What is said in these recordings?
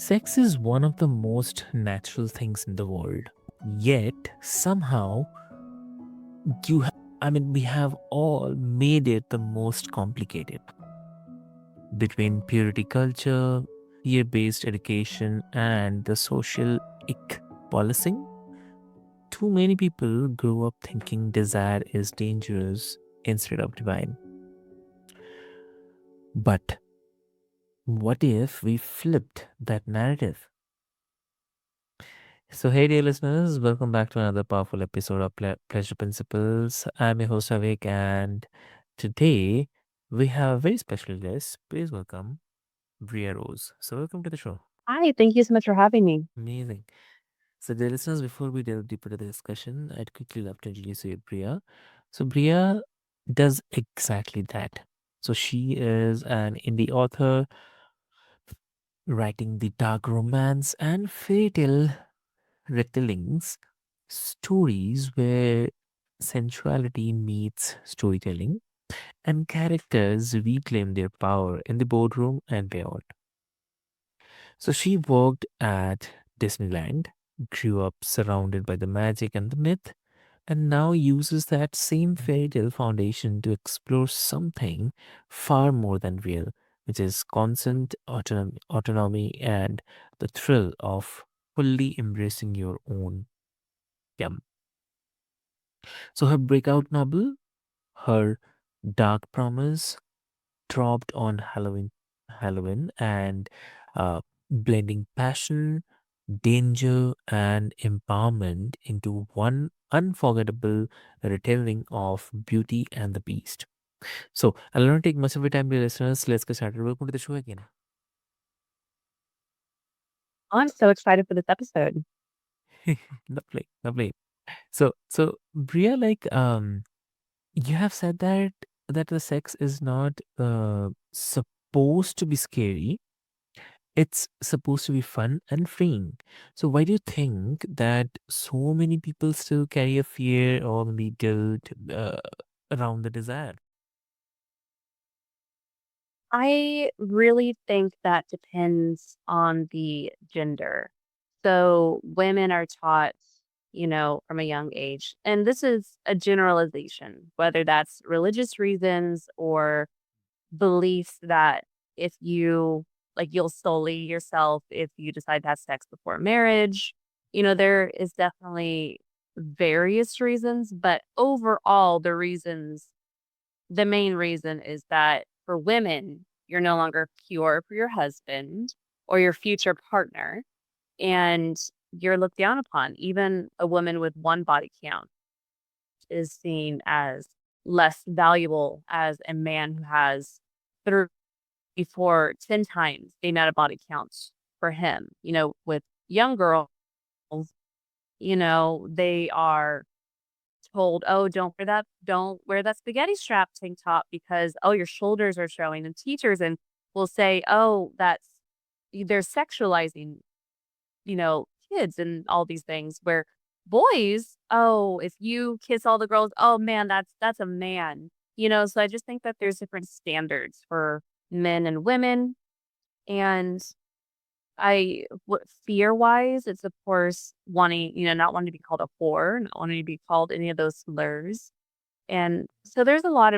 Sex is one of the most natural things in the world. Yet, somehow, you ha- we have all made it the most complicated. Between purity culture, fear based education, and the social ick policing, too many people grow up thinking desire is dangerous instead of divine. But what if we flipped that narrative? So, hey, dear listeners, welcome back to another powerful episode of Pleasure Principles. I'm your host, Avik, and today we have a very special guest. Please welcome Bria Rose. So, welcome to the show. Hi, thank you so much for having me. Amazing. So, dear listeners, before we delve deeper into the discussion, I'd quickly love to introduce you to Bria. So, Bria does exactly that. So, she is an indie author writing the dark romance and fairy tale retellings, stories where sensuality meets storytelling, and characters reclaim their power in the boardroom and beyond. So she worked at Disneyland, grew up surrounded by the magic and the myth, and now uses that same fairy tale foundation to explore something far more than real, which is constant autonomy and the thrill of fully embracing your own. Yeah. So her breakout novel, her Dark Promise, dropped on Halloween, and blending passion, danger, and empowerment into one unforgettable retelling of Beauty and the Beast. So I'll not take much of your time, dear listeners. Let's get started. Welcome to the show again. I'm so excited for this episode. Lovely, lovely. So Bria, you have said that the sex is not supposed to be scary. It's supposed to be fun and freeing. So why do you think that so many people still carry a fear or maybe guilt around the desire? I really think that depends on the gender. So women are taught, from a young age, and this is a generalization, whether that's religious reasons or beliefs that if you you'll sully yourself if you decide to have sex before marriage. There is definitely various reasons, but overall, the main reason is that for women, you're no longer pure for your husband or your future partner, and you're looked down upon. Even a woman with one body count is seen as less valuable as a man who has three, four, 10 times the amount of body counts for him. With young girls, they are told, "Oh, don't wear that spaghetti strap tank top because, oh, your shoulders are showing." And teachers will say, "Oh, they're sexualizing, kids and all these things." Where boys, "Oh, if you kiss all the girls, oh man, that's a man." So I just think that there's different standards for men and women. And what fear-wise, it's of course not wanting to be called a whore, not wanting to be called any of those slurs. And so there's a lot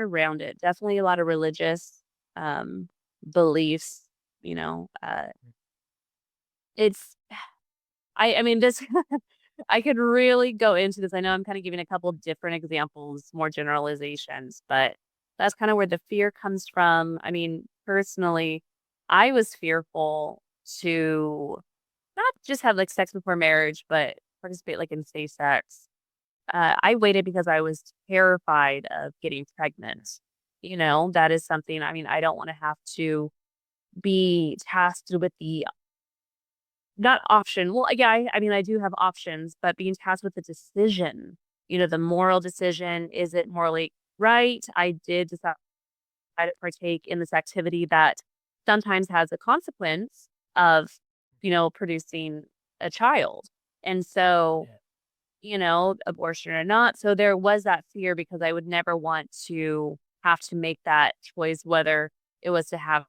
around it. Definitely a lot of religious um beliefs, you know. It's I mean this I could really go into this. I know I'm kind of giving a couple different examples, more generalizations, but that's kind of where the fear comes from. I mean, personally, I was fearful to not just have like sex before marriage, but participate like in safe sex. I waited because I was terrified of getting pregnant. That is something, I mean, I don't want to have to be tasked with the not option. Well, yeah, I mean, I do have options, but being tasked with the decision, the moral decision, is it morally right? I did decide to partake in this activity that sometimes has a consequence of, producing a child. And so, Yeah. abortion or not. So there was that fear because I would never want to have to make that choice, whether it was to have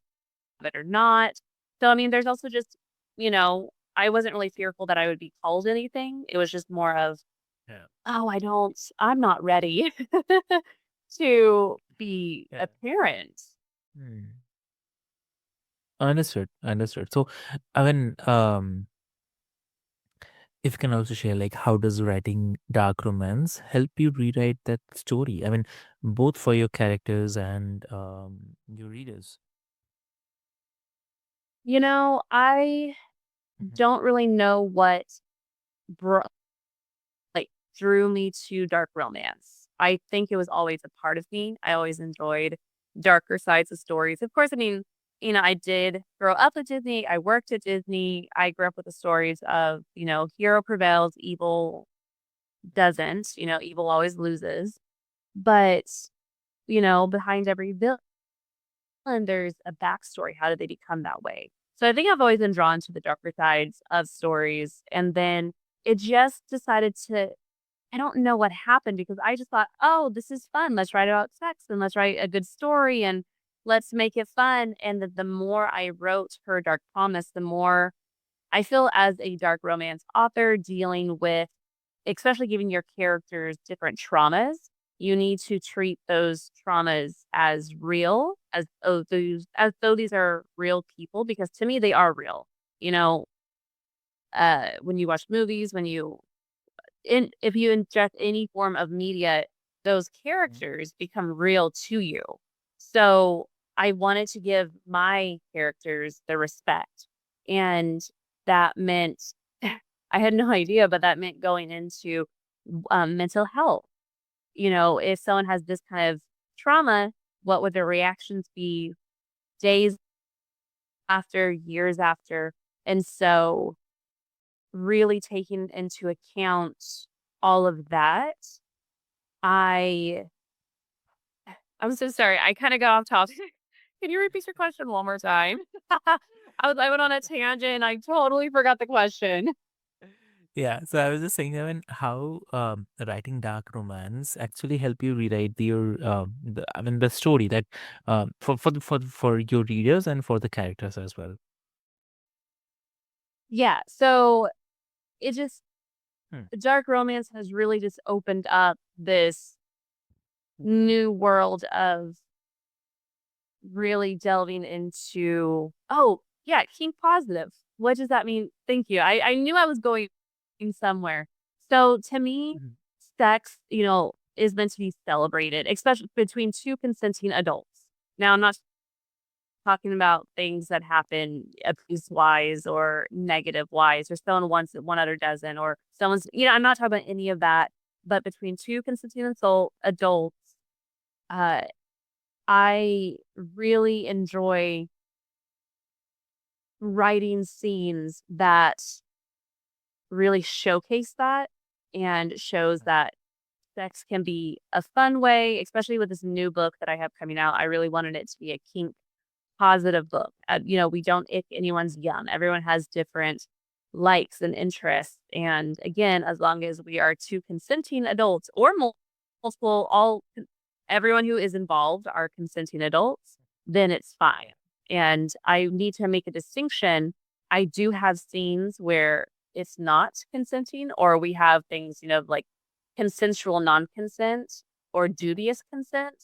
it or not. So, I mean, there's also just I wasn't really fearful that I would be called anything. It was just more of, Yeah. "Oh, I'm not ready to be a Yeah. parent." Hmm. Understood. Understood. So, I mean, if you can also share, like, how does writing dark romance help you rewrite that story? I mean, both for your characters and your readers. I Mhm. don't really know what bro like, drew me to dark romance. I think it was always a part of me. I always enjoyed darker sides of stories. Of course, I mean, I did grow up at Disney. I worked at Disney. I grew up with the stories of, hero prevails, evil doesn't, evil always loses. But, behind every villain, there's a backstory. How did they become that way? So I think I've always been drawn to the darker sides of stories. And then it just decided to I don't know what happened because I just thought, "Oh, this is fun. Let's write about sex and let's write a good story and let's make it fun." And the more I wrote Her Dark Promise, the more I feel as a dark romance author dealing with especially giving your characters different traumas, you need to treat those traumas as real, as though these are real people because to me they are real. You know, when you watch movies, when you if you inject any form of media, those Mhm. characters become real to you. So I wanted to give my characters the respect. And that meant, I had no idea, but that meant going into mental health. If someone has this kind of trauma, what would their reactions be days after, years after? And so, really taking into account all of that, I I'm so sorry. I kinda got off topic. Can you repeat your question one more time? I went on a tangent. I totally forgot the question. Yeah, so I was just saying, I mean, how writing dark romance actually help you rewrite I mean, the story that for your readers and for the characters as well. Yeah, so it just Hmm. dark romance has really just opened up this new world of really delving into yeah, kink positive. What does that mean? Thank you. I knew I was going somewhere. So to me, Mhm. sex, is meant to be celebrated, especially between two consenting adults. Now, I'm not talking about things that happen abuse wise or negative wise, or someone wants it, one other doesn't, or I'm not talking about any of that. But between two consenting adults, uh, I really enjoy writing scenes that really showcase that and shows that sex can be a fun way, especially with this new book that I have coming out. I really wanted it to be a kink positive book. We don't ick anyone's yum. Everyone has different likes and interests. And again, as long as we are two consenting adults or multiple, everyone who is involved are consenting adults, then it's fine. And I need to make a distinction. I do have scenes where it's not consenting, or we have things, like consensual non consent or dubious consent.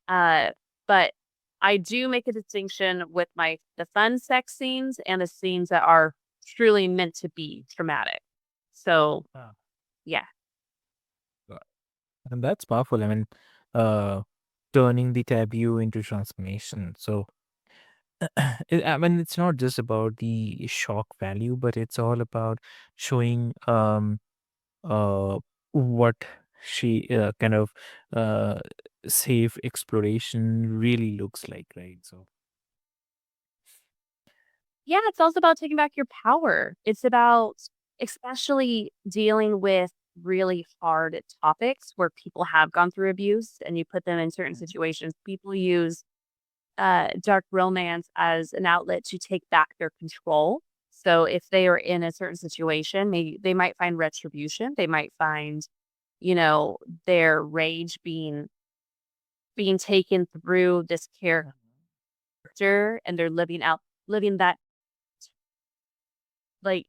Uh, but I do make a distinction with the fun sex scenes and the scenes that are truly meant to be traumatic. So, Ah, yeah. got it. And that's powerful. I mean, uh, turning the taboo into transformation. So, I mean, it's not just about the shock value, but it's all about showing uh, what she kind of uh, safe exploration really looks like, right? So, Yeah, it's also about taking back your power. It's about especially dealing with really hard topics where people have gone through abuse and you put them in certain Mhm. situations. People use dark romance as an outlet to take back their control. So if they are in a certain situation, maybe they might find retribution. They might find, you know, their rage being taken through this character, and they're living that like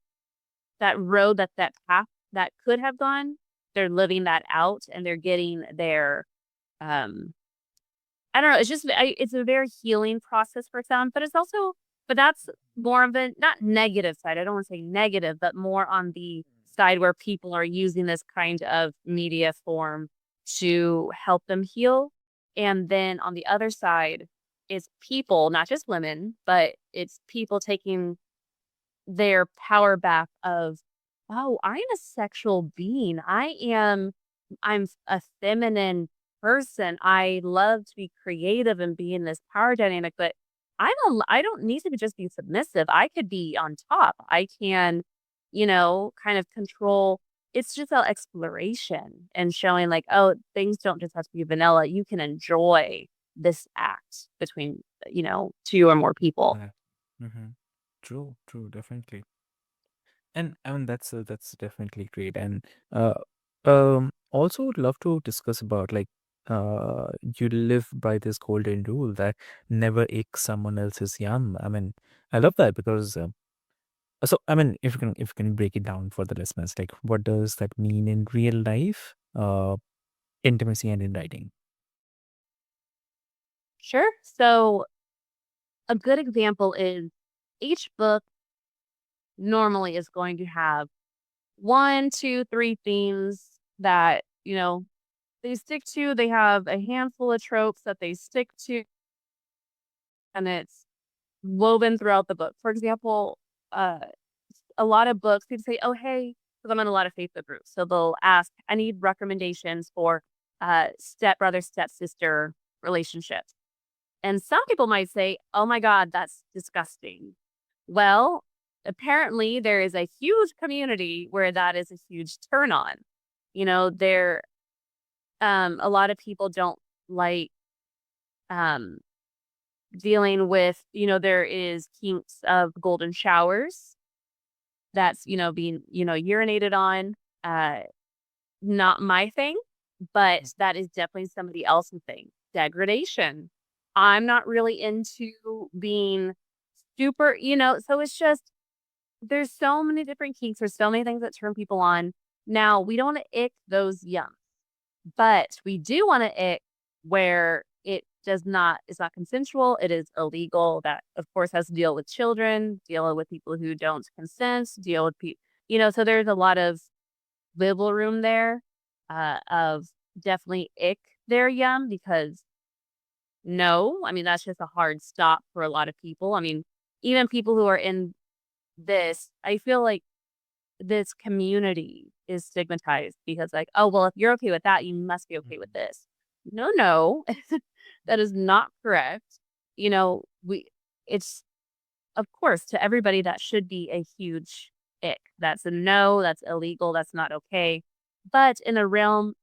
that road that path that could have gone, they're living that out and they're getting their, um I don't know, it's just it's a very healing process for some, but it's also but that's more of a not negative side, I don't wanna say negative, but more on the side where people are using this kind of media form to help them heal, and then on the other side is people, not just women, but it's people taking their power back of, "Oh, I'm a sexual being. I'm a feminine person. I love to be creative and be in this power dynamic, but I don't need to just be submissive. I could be on top. I can, kind of control." It's just about exploration and showing like, "Oh, things don't just have to be vanilla. You can enjoy this act between, 2 or more people." Yeah. Mm-hmm. True, true, definitely. And I mean that's definitely great. And uh also would love to discuss about like you live by this golden rule that never ache someone else's yum. I mean, I love that because so I mean if you can break it down for the listeners, like what does that mean in real life? Intimacy and in writing. Sure. So a good example is each book normally is going to have one, two, three themes that, they stick to. They have a handful of tropes that they stick to, and it's woven throughout the book. For example, uh, a lot of books, people say, "Oh, hey," because I'm in a lot of Facebook groups. So they'll ask, "I need recommendations for stepbrother, stepsister relationships." And some people might say, "Oh my God, that's disgusting." Well, apparently there is a huge community where that is a huge turn on. There a lot of people don't like um dealing with, there is kinks of golden showers that's, being, urinated on. Uh Not my thing, but that is definitely somebody else's thing. Degradation. I'm not really into being super, so it's just there's so many different kinks, there's so many things that turn people on. Now, we don't wanna ick those young, but we do wanna ick where it's not consensual, it is illegal, that, of course, has to deal with children, deal with people who don't consent, deal with people. So there's a lot of wiggle room there, of definitely ick there, young, because no, I mean, that's just a hard stop for a lot of people. I mean, even people who are in this, I feel like this community is stigmatized because like, "Oh, well, if you're okay with that, you must be okay with Mhm. this." No, no, that is not correct. We it's of course, to everybody, that should be a huge ick. That's a no, that's illegal, that's not okay. But in a realm,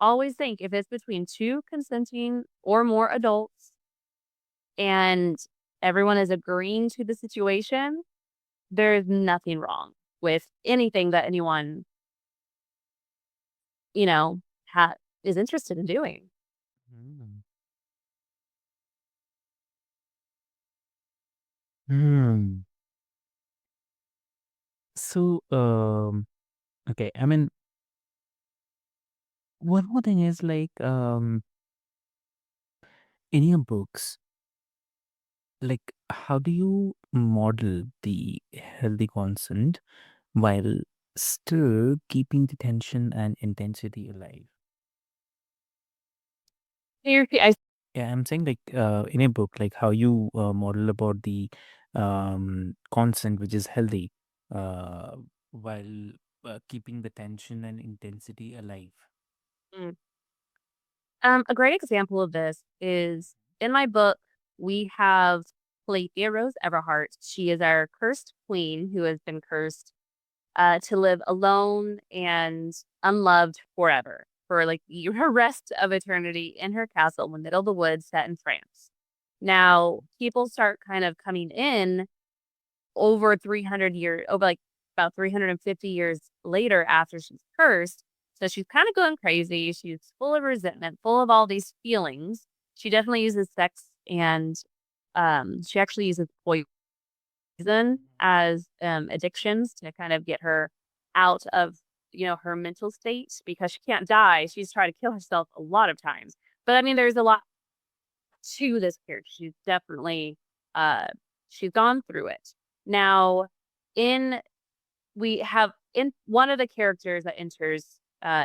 always think if it's between 2 consenting or more adults and everyone is agreeing to the situation, there's nothing wrong with anything that anyone, you know, ha is interested in doing. Mm. Hmm. So, okay. I mean, one more thing is like, in your books, like, how do you model the healthy consent while still keeping the tension and intensity alive? I Yeah, I'm saying like, in a book, like how you model about the consent which is healthy, uh, while keeping the tension and intensity alive. mm. A great example of this is in my book, we have Bria Rose Everhart. She is our cursed queen who has been cursed to live alone and unloved forever for like her rest of eternity in her castle in the middle of the woods set in France. Now, people start kind of coming in over 300 years, over like about 350 years later after she's cursed. So she's kind of going crazy. She's full of resentment, full of all these feelings. She definitely uses sex and she actually uses poison as addictions to kind of get her out of her mental state because she can't die. She's tried to kill herself a lot of times. But I mean, there's a lot to this character. She's definitely uh she's gone through it. Now, in we have in one of the characters that enters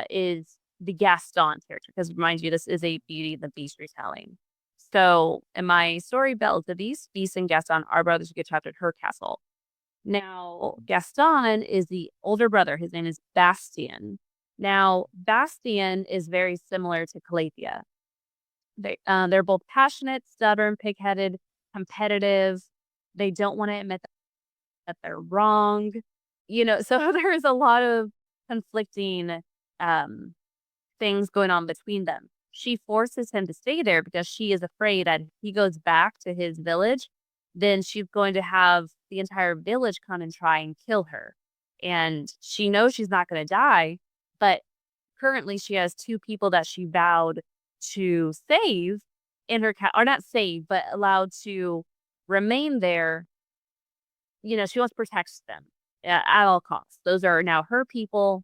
is the Gaston character, because remind you, this is a Beauty and the Beast retelling. So in my story, Belle the Beast and Gaston are brothers who get trapped at her castle. Now, Gaston is the older brother. His name is Bastien. Now, Bastien is very similar to Calathea. They're both passionate, stubborn, pig-headed, competitive. They don't want to admit that they're wrong. So there's a lot of conflicting um, things going on between them. She forces him to stay there because she is afraid that if he goes back to his village, then she's going to have the entire village come and try and kill her. And she knows she's not going to die, but currently she has two people that she vowed to save in her or not save, but allowed to remain there. She wants to protect them at all costs. Those are now her people,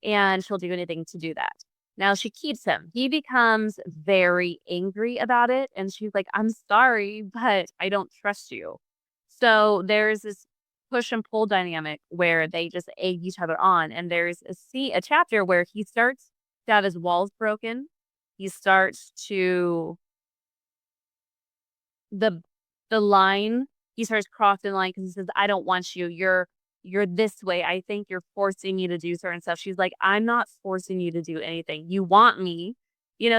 and she'll do anything to do that. Now she keeps him. He becomes very angry about it, and she's like, "I'm sorry, but I don't trust you." So there's this push and pull dynamic where they just egg each other on, and there's a chapter where he starts to have his walls broken. He starts to the the line, he starts crossing the line because he says, "I don't want you. You're this way. I think you're forcing me to do certain stuff." She's like, "I'm not forcing you to do anything. You want me."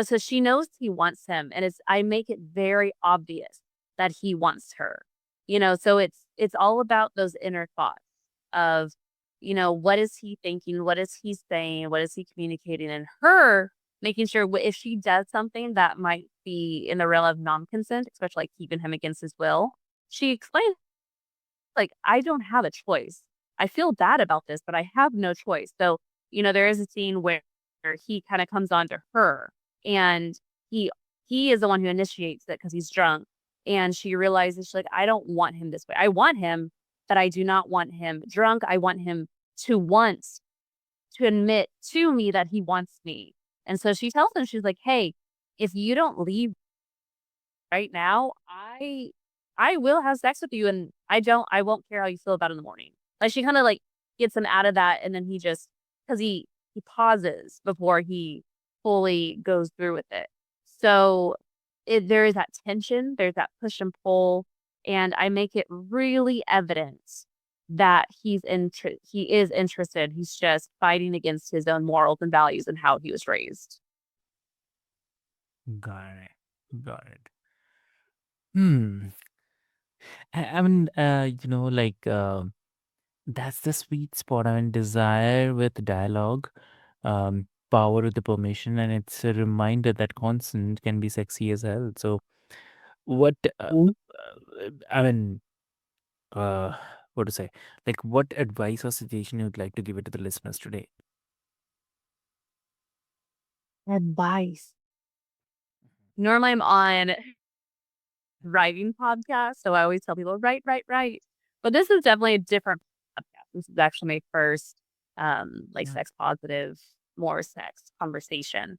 So she knows he wants him, and I make it very obvious that he wants her. So it's all about those inner thoughts of, what is he thinking? What is he saying? What is he communicating? And her making sure if she does something that might be in the realm of non-consent, especially like keeping him against his will, she explains, like, "I don't have a choice. I feel bad about this, but I have no choice." So, there is a scene where he kind of comes on to her, and he he is the one who initiates it because he's drunk. And she realizes, she's like, "I don't want him this way. I want him, but I do not want him drunk. I want him to want to admit to me that he wants me." And so she tells him, she's like, "Hey, if you don't leave right now, I will have sex with you, and I won't care how you feel about it in the morning." Like, she kinda, like, gets him out of that, and then he just, because he pauses before he fully goes through with it. So, there is that tension, there's that push and pull, and I make it really evident that he is interested. He's just fighting against his own morals and values and how he was raised. Got it. Got it. Hmm. I mean, that's the sweet spot. I mean, desire with dialogue, power with the permission, and it's a reminder that consent can be sexy as hell. So, what, I mean, uh, what to say? Like, what advice or suggestion you'd like to give it to the listeners today? Advice. Normally, I'm on writing podcast, so I always tell people, "Write, write, write." But this is definitely a different podcast. This is actually my first, like, Yeah. sex positive, more sex conversation.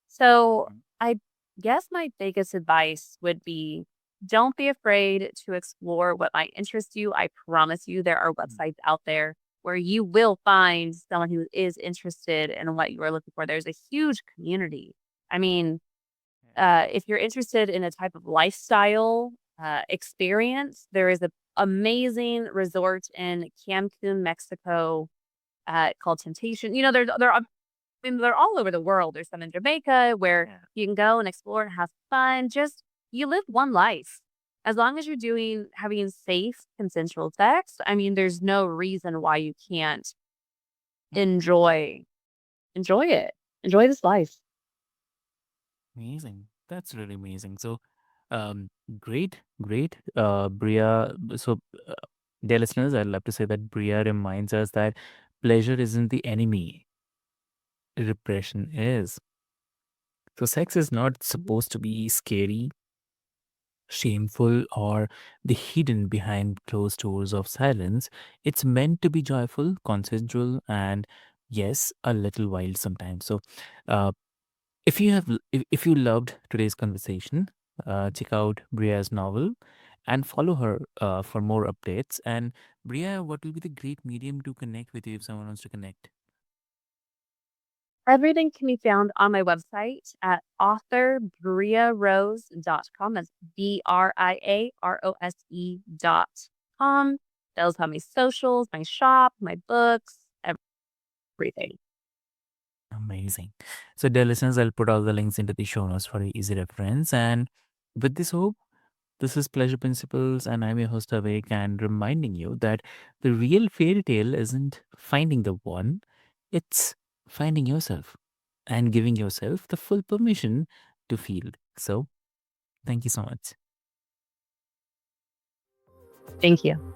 So, Mhm. I guess my biggest advice would be, don't be afraid to explore what might interest you. I promise you there are Mm. websites out there where you will find someone who is interested in what you are looking for. There's a huge community. I mean, if you're interested in a type of lifestyle experience, there is an amazing resort in Cancun, Mexico, called Temptation. I mean, they're all over the world. There's some in Jamaica where Yeah. you can go and explore and have fun. Just, you live one life. As long as you're having safe, consensual sex, I mean, there's no reason why you can't enjoy enjoy it. Enjoy this life. Amazing. That's really amazing. So, um, great, great. Bria. So, uh, dear listeners, I'd love to say that Bria reminds us that pleasure isn't the enemy, repression is. So, sex is not supposed to be scary, shameful or the hidden behind closed doors of silence. It's meant to be joyful, consensual, and yes, a little wild sometimes. So, uh, if you loved today's conversation, check out Bria's novel and follow her for more updates. And Bria, what will be the great medium to connect with you if someone wants to connect? Everything can be found on my website at authorbriarose.com. That's BRIAROSE.com. Those have my socials, my shop, my books, everything. Amazing. So, dear listeners, I'll put all the links into the show notes for easy reference. And with this hope, this is Pleasure Principles, and I'm your host Avik, and reminding you that the real fairy tale isn't finding the one, it's finding yourself and giving yourself the full permission to feel. So, thank you so much. Thank you.